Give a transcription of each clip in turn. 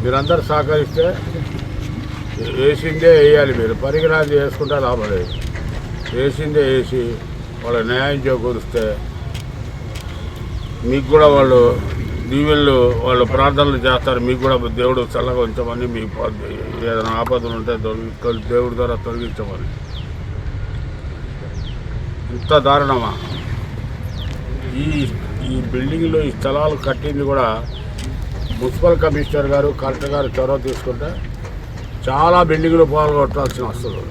మీరందరూ సహకరిస్తే వేసిందే వేయాలి. మీరు పరికరాలు వేసుకుంటే లాభం లేదు. వేసిందే వేసి వాళ్ళ న్యాయం చేకూరిస్తే మీకు కూడా వాళ్ళు దీవెళ్ళు వాళ్ళు ప్రార్థనలు చేస్తారు. మీకు కూడా దేవుడు చల్లగా ఉంచమని, మీకు ఏదైనా ఆపదలు ఉంటే దేవుడి ద్వారా తొలగించమని. ఇంత దారుణమా? ఈ బిల్డింగ్లో ఈ స్థలాలు కట్టింది కూడా మున్సిపల్ కమిషనర్ గారు, కలెక్టర్ గారు చొరవ తీసుకుంటే చాలా బిల్డింగ్లు పాల్గొట్టాల్సిన వస్తుంది.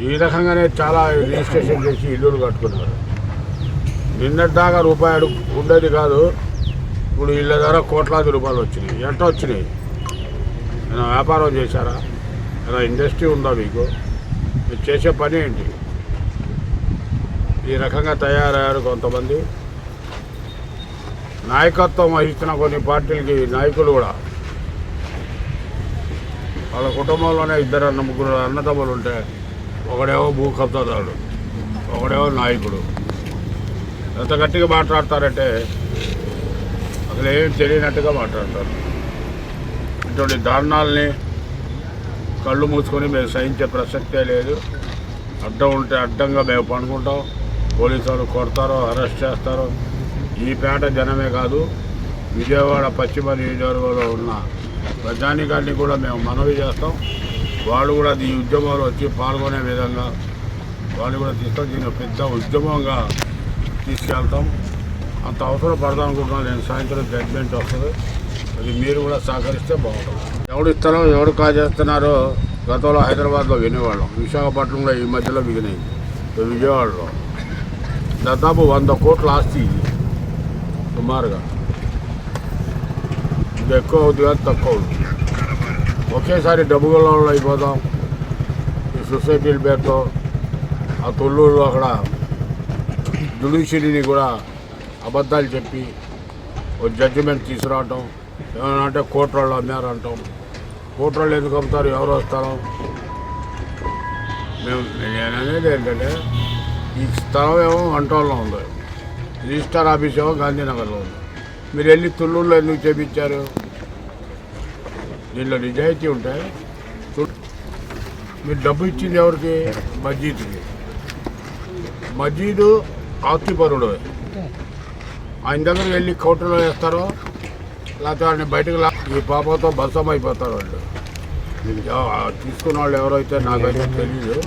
ఈ రకంగానే చాలా రిజిస్ట్రేషన్ చేసి ఇల్లులు కట్టుకున్నారు. నిన్నటిదాకా రూపాయి ఉండేది కాదు, ఇప్పుడు ఇళ్ళ ద్వారా కోట్లాది రూపాయలు వచ్చినాయి. ఎట్ట వచ్చినాయి? ఏమైనా వ్యాపారం చేశారా? ఏమైనా ఇండస్ట్రీ ఉందా మీకు? మీరు చేసే పని ఏంటి? ఈ రకంగా తయారయ్యారు కొంతమంది. నాయకత్వం వహిస్తున్న కొన్ని పార్టీలకి నాయకులు కూడా వాళ్ళ కుటుంబంలోనే ముగ్గురు అన్నదమ్ములు ఉంటే ఒకడేమో భూ కబ్జాదారుడు, ఒకడేమో నాయకుడు. ఎంత గట్టిగా మాట్లాడతారంటే అసలు ఏం తెలియనట్టుగా మాట్లాడతారు. ఇటువంటి దారుణాలని కళ్ళు మూసుకొని మేము సహించే ప్రసక్తే లేదు. అడ్డం ఉంటే అడ్డంగా మేము పండుకుంటాం. పోలీసు వాళ్ళు కొడతారో, అరెస్ట్ చేస్తారో. ఈ పేట జనమే కాదు, విజయవాడ పశ్చిమ నియోజకవర్గంలో ఉన్న ప్రజానీకాన్ని కూడా మేము మనవి చేస్తాం. వాళ్ళు కూడా ఈ ఉద్యమంలో వచ్చి పాల్గొనే విధంగా వాళ్ళు కూడా తీసుకొని దీన్ని పెద్ద ఉద్యమంగా తీసుకెళ్తాం. అంత అవసరం పడదాం అనుకుంటున్నాను నేను. సాయంత్రం జడ్జిమెంట్ వస్తుంది, అది మీరు కూడా సహకరిస్తే బాగుంటుంది. ఎవడు ఇస్తారో ఎవరు కాజేస్తున్నారో గతంలో హైదరాబాద్లో వినేవాళ్ళం. విశాఖపట్నంలో ఈ మధ్యలో మిగిలింది. విజయవాడలో దాదాపు 100 కోట్ల ఆస్తి సుమారుగా. ఇది ఎక్కువ అవుతుంది కానీ తక్కువ అవుతుంది. ఒకేసారి డబ్బులలో అయిపోతాం. ఈ సొసైటీల పేరుతో ఆ తొల్లూరులో అక్కడ జుడిషియరీని కూడా అబద్ధాలు చెప్పి ఒక జడ్జిమెంట్ తీసుకురావటం. ఏమన్నా అంటే కోట్రాళ్ళు అమ్మారంటాం. కోట్రాళ్ళు ఎందుకు అమ్ముతారు? ఎవరు వస్తారు? నేను అనేది ఏంటంటే ఈ స్థలం ఏమో వంటల్లో ఉంది, రిజిస్టార్ ఆఫీస్ ఏమో గాంధీనగర్లో ఉంది. మీరు వెళ్ళి తుళ్ళూరులో ఎందుకు చేపించారు? దీనిలో నిజాయితీ ఉంటే మీరు డబ్బు ఇచ్చింది ఎవరికి? మస్జీద్కి. మస్జీదు ఆస్తిపరుడు. ఆయన దగ్గరికి వెళ్ళి కౌంటర్లో వేస్తారో లేకపోతే వాడిని బయటకు ఈ పాపతో బసం అయిపోతారు వాళ్ళు. తీసుకున్న వాళ్ళు ఎవరైతే నాకైతే తెలియదు,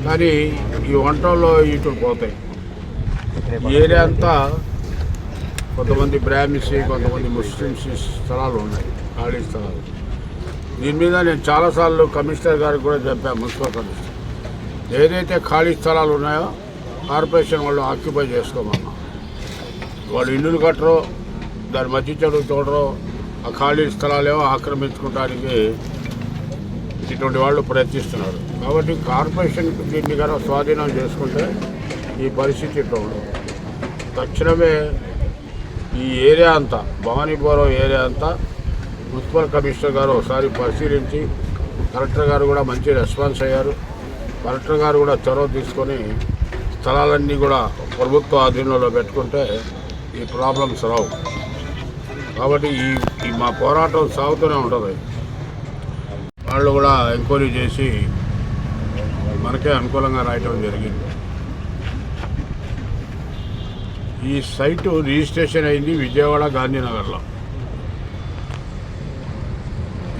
కానీ ఈ వంటల్లో ఇటు పోతాయి. ఏరియా అంతా కొంతమంది బ్రాహ్మిన్స్, కొంతమంది ముస్లిమ్స్ స్థలాలు ఉన్నాయి, ఖాళీ స్థలాలు. దీని మీద నేను చాలాసార్లు కమిషనర్ గారికి కూడా చెప్పాను. మున్సిపల్ కమిషనర్ ఏదైతే ఖాళీ స్థలాలు ఉన్నాయో కార్పొరేషన్ వాళ్ళు ఆక్యుపై చేసుకోమన్నా. వాళ్ళు ఇల్లులు కట్టరో, దాని మధ్య చెడు చూడరో, ఆ ఖాళీ స్థలాలేమో ఆక్రమించుకోవడానికి ఇటువంటి వాళ్ళు ప్రయత్నిస్తున్నారు. కాబట్టి కార్పొరేషన్ దీన్ని కనుక స్వాధీనం చేసుకుంటే ఈ పరిస్థితి ఇట్లా ఉండదు. తక్షణమే ఈ ఏరియా అంతా, భవానీపురం ఏరియా అంతా మున్సిపల్ కమిషనర్ గారు ఒకసారి పరిశీలించి, కలెక్టర్ గారు కూడా మంచి రెస్పాన్స్ అయ్యారు. కలెక్టర్ గారు కూడా చొరవ తీసుకొని స్థలాలన్నీ కూడా ప్రభుత్వ ఆధీనంలో పెట్టుకుంటే ఈ ప్రాబ్లమ్స్ రావు. కాబట్టి ఈ మా పోరాటం సాగుతూనే ఉంటుంది. వాళ్ళు కూడా ఎంక్వైరీ చేసి మనకే అనుకూలంగా రాయటం జరిగింది. ఈ సైటు రిజిస్ట్రేషన్ అయింది విజయవాడ గాంధీనగర్లో.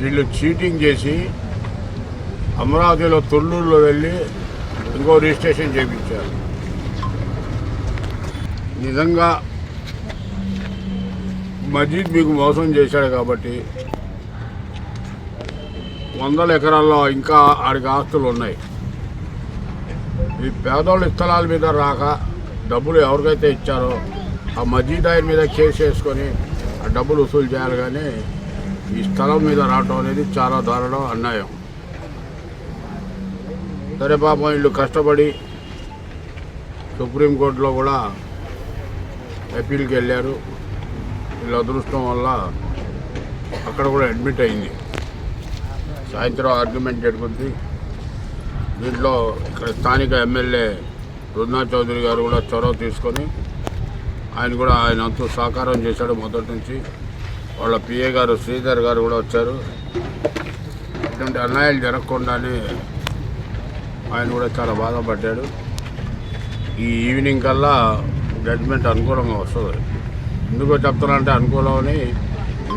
వీళ్ళు చీటింగ్ చేసి అమరావతిలో తొల్లూరులో వెళ్ళి ఇంకో రిజిస్ట్రేషన్ చేయించారు. నిజంగా మజీద్ మీకు మోసం చేశాడు కాబట్టి 100 ఎకరాల్లో ఇంకా ఆడికి ఆస్తులు ఉన్నాయి. ఈ పేదోళ్ళ స్థలాల మీద రాక డబ్బులు ఎవరికైతే ఇచ్చారో ఆ మజీద్ ఆయన మీద కేసు వేసుకొని ఆ డబ్బులు వసూలు చేయాలి. కానీ ఈ స్థలం మీద రావటం అనేది చాలా దారుణం, అన్యాయం. సరే పాపం వీళ్ళు కష్టపడి సుప్రీంకోర్టులో కూడా అప్పీల్కి వెళ్ళారు. వీళ్ళ అదృష్టం వల్ల అక్కడ కూడా అడ్మిట్ అయింది. సాయంత్రం ఆర్గ్యుమెంట్ జరుగుతుంది. దీంట్లో ఇక్కడ స్థానిక ఎమ్మెల్యే రుద్నా చౌదరి గారు కూడా చొరవ తీసుకొని ఆయన అంతా సహకారం చేశాడు మొదటి నుంచి. వాళ్ళ పిఏ గారు శ్రీధర్ గారు కూడా వచ్చారు. ఇటువంటి అన్యాయాలు జరగకుండానే ఆయన కూడా చాలా బాధపడ్డాడు. ఈ ఈవినింగ్ కల్లా జడ్జిమెంట్ అనుకూలంగా వస్తుంది. ఎందుకో చెప్తానంటే అనుకూలమని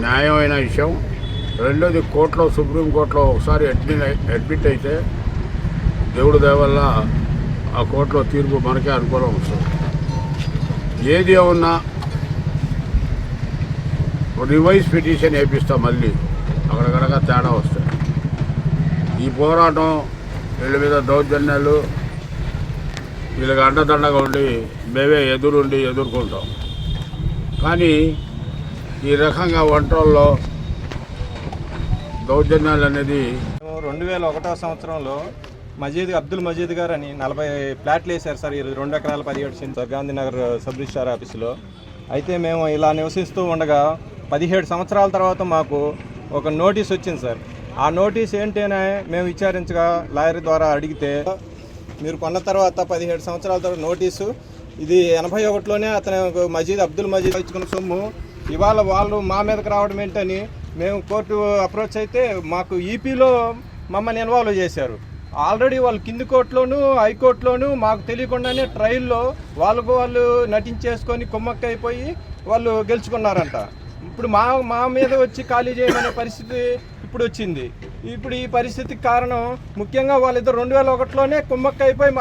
న్యాయమైన విషయం. రెండోది కోర్టులో, సుప్రీంకోర్టులో ఒకసారి అడ్మిట్ అయితే దేవుడి దయ వల్ల ఆ కోర్టులో తీర్పు మనకే అనుకూలం వస్తుంది. ఏది ఏమన్నా రివైజ్ పిటిషన్ వేపిస్తాం, మళ్ళీ అక్కడక్కడగా తేడా వస్తాయి. ఈ పోరాటం వీళ్ళ మీద దౌర్జన్యాలు వీళ్ళకి అండదండగా ఉండి మేమే ఎదుర్కొంటాం. కానీ ఈ రకంగా వంటల్లో దౌర్జన్యాలు అనేది 2001 సంవత్సరంలో అబ్దుల్ మజీద్ గారు అని 40 ఫ్లాట్లు వేశారు సార్. 2 ఎకరాల 17 సెంట్లు సార్ గాంధీనగర్ సబ్ రిజిస్ట్రార్ ఆఫీసులో. అయితే మేము ఇలా నివసిస్తూ ఉండగా 17 సంవత్సరాల తర్వాత మాకు ఒక నోటీస్ వచ్చింది సార్. ఆ నోటీస్ ఏంటనే మేము విచారించగా లాయర్ ద్వారా అడిగితే, మీరు కొన్న తర్వాత 17 సంవత్సరాల తర్వాత నోటీసు ఇది 81లోనే అతను అబ్దుల్ మజీద్ ఇచ్చుకున్న సొమ్ము ఇవాళ వాళ్ళు మా మీదకి రావడం ఏంటని మేము కోర్టు అప్రోచ్ అయితే మాకు ఈపీలో మమ్మల్ని ఇన్వాల్వ్ చేశారు. ఆల్రెడీ వాళ్ళు కింది కోర్టులోను హైకోర్టులోను మాకు తెలియకుండానే ట్రయల్లో వాళ్ళు నటించేసుకొని కుమ్మక్కైపోయి వాళ్ళు గెలుచుకున్నారంట. ఇప్పుడు మా మీద వచ్చి ఖాళీ చేయమనే పరిస్థితి ఇప్పుడు వచ్చింది. ఇప్పుడు ఈ పరిస్థితికి కారణం ముఖ్యంగా వాళ్ళిద్దరు 2001లోనే కుమ్మక్కైపోయి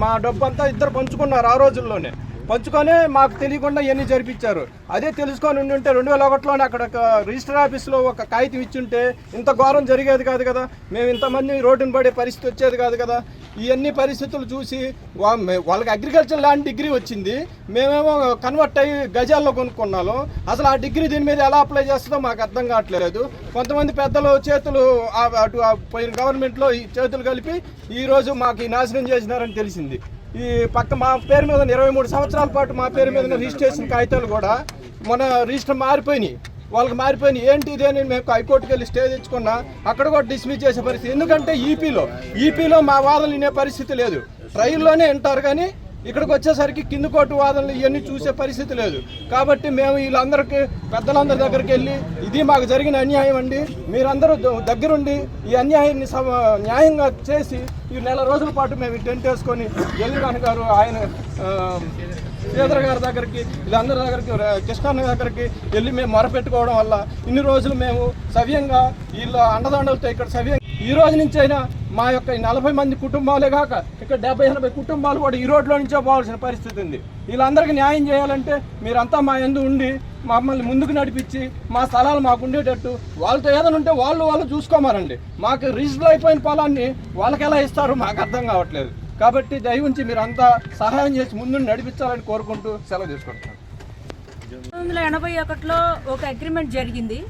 మా డబ్బు అంతా ఇద్దరు పంచుకున్నారు. ఆ రోజుల్లోనే పంచుకొని మాకు తెలియకుండా ఇవన్నీ జరిపించారు. అదే తెలుసుకొని ఉంటే 2001లోనే అక్కడ రిజిస్టర్ ఆఫీస్లో ఒక కాగితం ఇచ్చుంటే ఇంత ఘోరం జరిగేది కాదు కదా, మేము ఇంతమంది రోడ్డును పడే పరిస్థితి వచ్చేది కాదు కదా. ఇవన్నీ పరిస్థితులు చూసి వాళ్ళకి అగ్రికల్చర్ ల్యాండ్ డిగ్రీ వచ్చింది, మేమేమో కన్వర్ట్ అయ్యి గజాల్లో కొనుక్కున్నాము. అసలు ఆ డిగ్రీ దీని మీద ఎలా అప్లై చేస్తుందో మాకు అర్థం కావట్లేదు. కొంతమంది పెద్దలు చేతులు అటు పోయిన గవర్నమెంట్లో ఈ చేతులు కలిపి ఈరోజు మాకు ఈ నాశనం చేసినారని తెలిసింది. ఈ పక్క మా పేరు మీద 23 సంవత్సరాల పాటు మా పేరు మీద రిజిస్ట్రేషన్ కాగితాలు కూడా మన రిజిస్టర్ వాళ్ళకి మారిపోయినాయి. ఏంటి ఇది అని మేము హైకోర్టుకి వెళ్ళి స్టే తెచ్చుకున్నా, అక్కడ కూడా డిస్మిస్ చేసే పరిస్థితి. ఎందుకంటే ఈపీలో మా వాదనలు వినే పరిస్థితి లేదు. ట్రయల్లోనే వింటారు కానీ ఇక్కడికి వచ్చేసరికి కింది కోర్టు వాదనలు ఇవన్నీ చూసే పరిస్థితి లేదు. కాబట్టి మేము వీళ్ళందరికీ పెద్దలందరి దగ్గరికి వెళ్ళి ఇది మాకు జరిగిన అన్యాయం అండి, మీరందరూ దగ్గరుండి ఈ అన్యాయాన్ని న్యాయంగా చేసి ఈ 1 నెల రోజుల పాటు మేము టెంట్ వేసుకొని ఎల్లిగాని గారు ఆయన శ్రీధర్ గారి దగ్గరికి వీళ్ళందరి దగ్గరికి కృష్ణన్న దగ్గరికి వెళ్ళి మేము మొరపెట్టుకోవడం వల్ల ఇన్ని రోజులు మేము సవ్యంగా వీళ్ళ అండదండలతో ఇక్కడ సవ్యంగా ఈ రోజు నుంచి అయినా మా యొక్క 40 మంది కుటుంబాలే కాక ఇక్కడ 70-80 కుటుంబాలు కూడా ఈ రోడ్లో నుంచే పోవాల్సిన పరిస్థితి ఉంది. వీళ్ళందరికీ న్యాయం చేయాలంటే మీరంతా మా యందు ఉండి మమ్మల్ని ముందుకు నడిపించి మా స్థలాలు మాకు ఉండేటట్టు వాళ్ళతో ఏదైనా ఉంటే వాళ్ళు చూసుకోమారండి. మాకు రిజిస్టర్ అయిపోయిన పొలాన్ని వాళ్ళకి ఎలా ఇస్తారు మాకు అర్థం కావట్లేదు. కాబట్టి దయవుంచి మీరంతా సహాయం చేసి ముందు నడిపించాలని కోరుకుంటూ సెలవు తీసుకుంటున్నాను. 1981లో ఒక అగ్రిమెంట్ జరిగింది.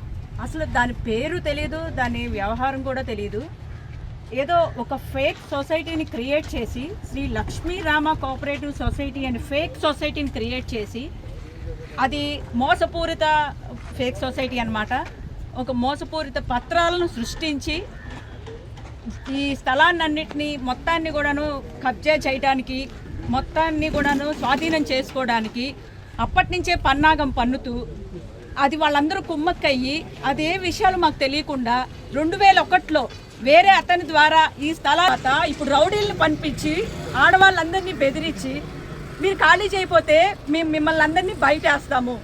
అసలు దాని పేరు తెలియదు, దాని వ్యవహారం కూడా తెలియదు. ఏదో ఒక ఫేక్ సొసైటీని క్రియేట్ చేసి శ్రీ లక్ష్మీ రామ కోఆపరేటివ్ సొసైటీ అని ఫేక్ సొసైటీని క్రియేట్ చేసి అది మోసపూరిత ఫేక్ సొసైటీ అన్నమాట. ఒక మోసపూరిత పత్రాలను సృష్టించి ఈ స్థలాన్నిన్నింటినీ మొత్తాన్ని కూడాను కబ్జా చేయడానికి, మొత్తాన్ని కూడాను స్వాధీనం చేసుకోవడానికి అప్పటి నుంచే పన్నాగం పన్నుతూ అది వాళ్ళందరూ కుమ్మక్కయ్యి అదే విషయాలు మాకు తెలియకుండా 2001లో వేరే అతని ద్వారా ఈ స్థలాత ఇప్పుడు రౌడీలను పంపించి ఆడవాళ్ళందరినీ బెదిరించి మీరు ఖాళీ చేయకపోతే మేము మిమ్మల్ని అందరినీ బయటేస్తాము,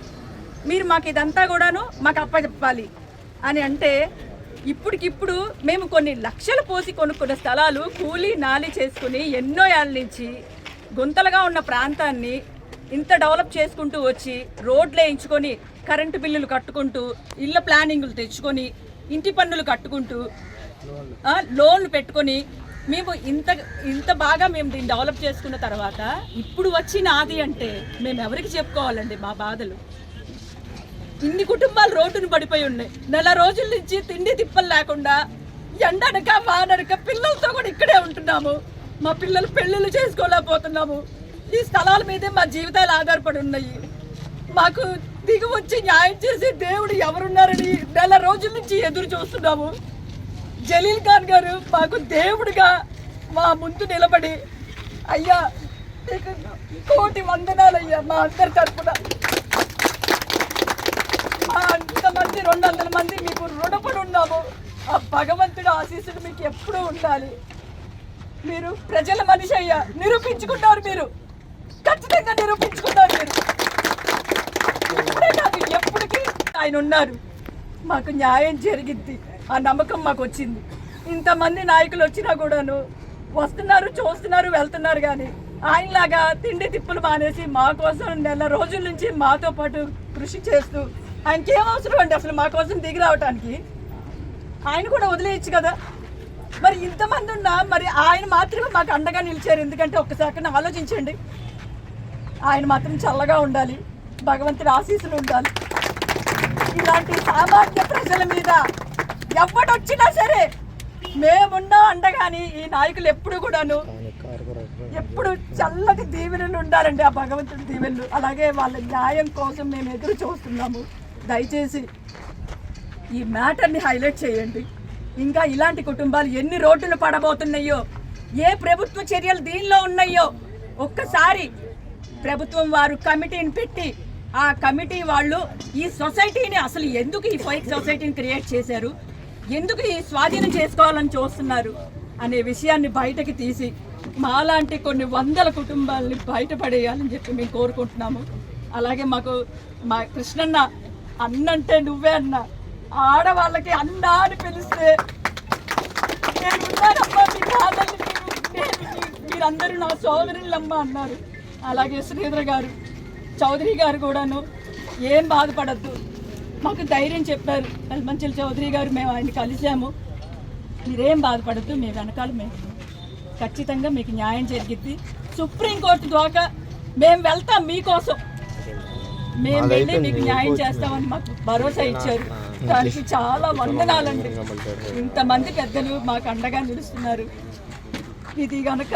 మీరు మాకు ఇదంతా కూడాను మాకు అప్పచెప్పాలి అని అంటే, ఇప్పటికిప్పుడు మేము కొన్ని లక్షలు పోసి కొనుక్కున్న స్థలాలు కూలీ నాలి చేసుకుని ఎన్నో ఏళ్ళ నుంచి గుంతలుగా ఉన్న ప్రాంతాన్ని ఇంత డెవలప్ చేసుకుంటూ వచ్చి రోడ్లు వేయించుకొని కరెంటు బిల్లులు కట్టుకుంటూ ఇళ్ళ ప్లానింగ్లు తెచ్చుకొని ఇంటి పన్నులు కట్టుకుంటూ లోన్లు పెట్టుకొని మేము ఇంత బాగా మేము దీన్ని డెవలప్ చేసుకున్న తర్వాత ఇప్పుడు వచ్చిన ఆది అంటే మేము ఎవరికి చెప్పుకోవాలండి మా బాధలు. ఇన్ని కుటుంబాలు రోడ్డును పడిపోయి ఉన్నాయి. 1 నెల రోజుల నుంచి తిండి తిప్పలు లేకుండా ఎండనక వాననక పిల్లలతో కూడా ఇక్కడే ఉంటున్నాము. మా పిల్లలు పెళ్ళిళ్ళు చేసుకోలేకపోతున్నాము. ఈ స్థలాల మీదే మా జీవితాలు ఆధారపడి ఉన్నాయి. మాకు దిగి వచ్చి న్యాయం చేసే దేవుడు ఎవరున్నారని 1 నెల రోజుల నుంచి ఎదురు చూస్తున్నాము. జలీల్ ఖాన్ గారు మాకు దేవుడిగా మా ముందు నిలబడి, అయ్యా కోటి వందనాలయ్యా మా అందరి తరపున, మా మంది 200 మంది మీకు రుణపడి ఉన్నాము. ఆ భగవంతుడు ఆశీస్సులు మీకు ఎప్పుడూ ఉండాలి. మీరు ప్రజల మనిషి అయ్యా, నిరూపించుకున్నారు. మీరు ఖచ్చితంగా నిరూపించుకున్నారు. మీరు ఇప్పుడే కాదు, ఎప్పటికీ ఆయన ఉన్నారు. మాకు న్యాయం జరిగిద్ది ఆ నమ్మకం మాకు వచ్చింది. ఇంతమంది నాయకులు వచ్చినా కూడాను వస్తున్నారు, చూస్తున్నారు, వెళ్తున్నారు. కానీ ఆయనలాగా తిండి తిప్పులు మానేసి మా కోసం నెల రోజుల నుంచి మాతో పాటు కృషి చేస్తూ ఆయనకి ఏం అవసరం అండి అసలు మా కోసం దిగి రావడానికి? ఆయన కూడా వదిలేయచ్చు కదా. మరి ఇంతమంది ఉన్నా మరి ఆయన మాత్రమే మాకు అండగా నిలిచారు. ఎందుకంటే ఒక్కసారి ఆలోచించండి. ఆయన మాత్రం చల్లగా ఉండాలి, భగవంతుడి ఆశీస్సులు ఉండాలి. ఇలాంటి సామాన్య ప్రజల మీద ఎవడొచ్చినా సరే మేమున్నా అండగాని ఈ నాయకులు ఎప్పుడు కూడాను ఎప్పుడు చల్లటి దీవెనలు ఉండాలండి, ఆ భగవంతుడి దీవెనలు. అలాగే వాళ్ళ న్యాయం కోసం మేము ఎదురు చూస్తున్నాము. దయచేసి ఈ మ్యాటర్ని హైలైట్ చేయండి. ఇంకా ఇలాంటి కుటుంబాలు ఎన్ని రోడ్డులు పడబోతున్నాయో, ఏ ప్రభుత్వ చర్యలు దీనిలో ఉన్నాయో ఒక్కసారి ప్రభుత్వం వారు కమిటీని పెట్టి ఆ కమిటీ వాళ్ళు ఈ సొసైటీని అసలు ఎందుకు ఈ ఫైక్ సొసైటీని క్రియేట్ చేశారు, ఎందుకు ఈ స్వాధీనం చేసుకోవాలని చూస్తున్నారు అనే విషయాన్ని బయటకి తీసి మాలాంటి కొన్ని వందల కుటుంబాలని బయటపడేయాలని చెప్పి మేము కోరుకుంటున్నాము. అలాగే మాకు మా కృష్ణన్న అన్నంటే నువ్వే అన్న, ఆడవాళ్ళకి అన్న అని పిలిస్తే నేను ఉన్నానమ్మా, మీ కాదని మీరందరూ నా సోదరులమ్మ అన్నారు. అలాగే శ్రీధర్ గారు, చౌదరి గారు కూడాను ఏం బాధపడద్దు మాకు ధైర్యం చెప్పారు. ఎల్మంచిల చౌదరి గారు, మేము ఆయన కలిసాము. మీరేం బాధపడద్దు, మీ వెనకాల మేము ఖచ్చితంగా మీకు న్యాయం జరిగిద్ది. సుప్రీంకోర్టు ద్వారా మేము వెళ్తాం మీకోసం, మేము వెళ్ళి మీకు న్యాయం చేస్తామని మాకు భరోసా ఇచ్చారు. దానికి చాలా వందనాలండి. ఇంతమంది పెద్దలు మాకు అండగా నిలుస్తున్నారు. ఇది కనుక